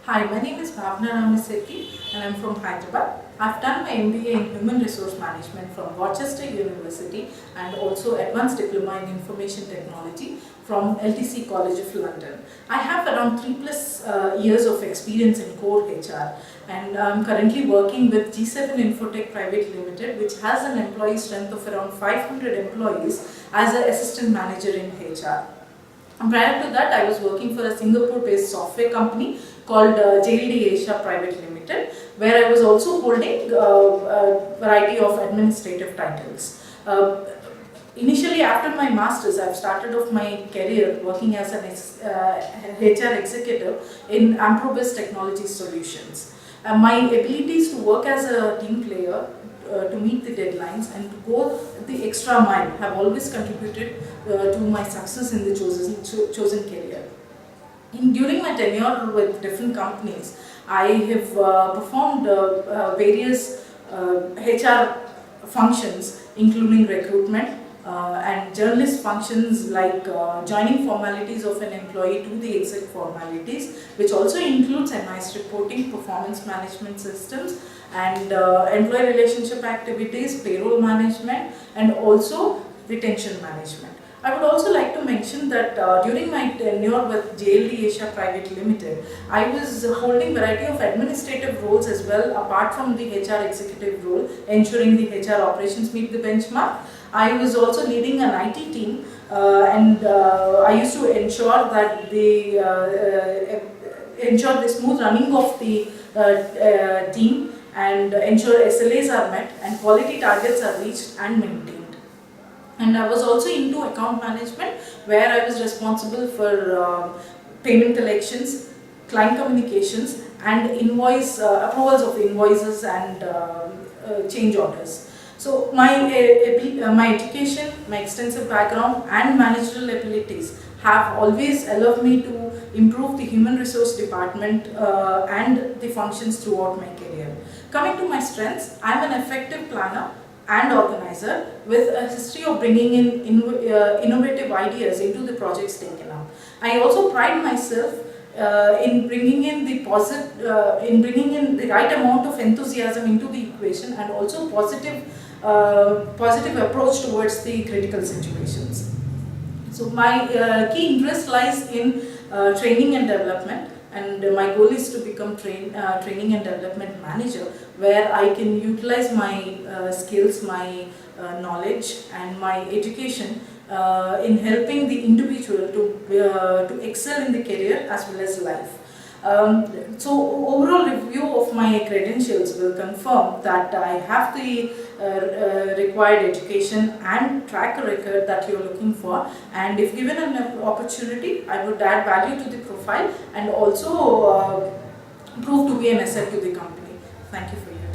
Hi, my name is Bhavna Ramaseki and I'm from Hyderabad. I've done my MBA in Human Resource Management from Rochester University and also Advanced Diploma in Information Technology from LTC College of London. I have around 3+ years of experience in core HR, and I'm currently working with G7 Infotech Private Limited, which has an employee strength of around 500 employees as an assistant manager in HR. Prior to that, I was working for a Singapore-based software company called JLD Asia Private Limited, where I was also holding a variety of administrative titles. Initially, after my masters, I've started off my career working as an HR executive in Amprobis Technology Solutions. My abilities to work as a team player, to meet the deadlines and to go the extra mile have always contributed to my success in the chosen career. During my tenure with different companies, I have performed various HR functions, including recruitment and journalist functions like joining formalities of an employee to the exec formalities, which also includes MIS reporting, performance management systems, and employee relationship activities, payroll management, and also retention management. I would also like to mention that during my tenure with JLD Asia Private Limited, I was holding variety of administrative roles as well, apart from the HR executive role, ensuring the HR operations meet the benchmark. I was also leading an IT team, and I used to ensure that ensure the smooth running of the team and ensure SLAs are met and quality targets are reached and maintained. And I was also into account management, where I was responsible for payment collections, client communications, and invoice approvals of invoices and change orders. So my education, my extensive background, and managerial abilities have always allowed me to improve the human resource department and the functions throughout my career. Coming to my strengths, I am an effective planner and organizer with a history of bringing in innovative ideas into the projects taken up. I also pride myself in bringing in the right amount of enthusiasm into the equation, and also positive approach towards the critical situations. So my key interest lies in training and development, and my goal is to become training and development manager, where I can utilize my skills, my knowledge, and my education in helping the individual to excel in the career as well as life. So overall review of my credentials will confirm that I have the required education and track record that you're looking for, and if given an opportunity, I would add value to the profile and also prove to be an asset to the company. Thank you for your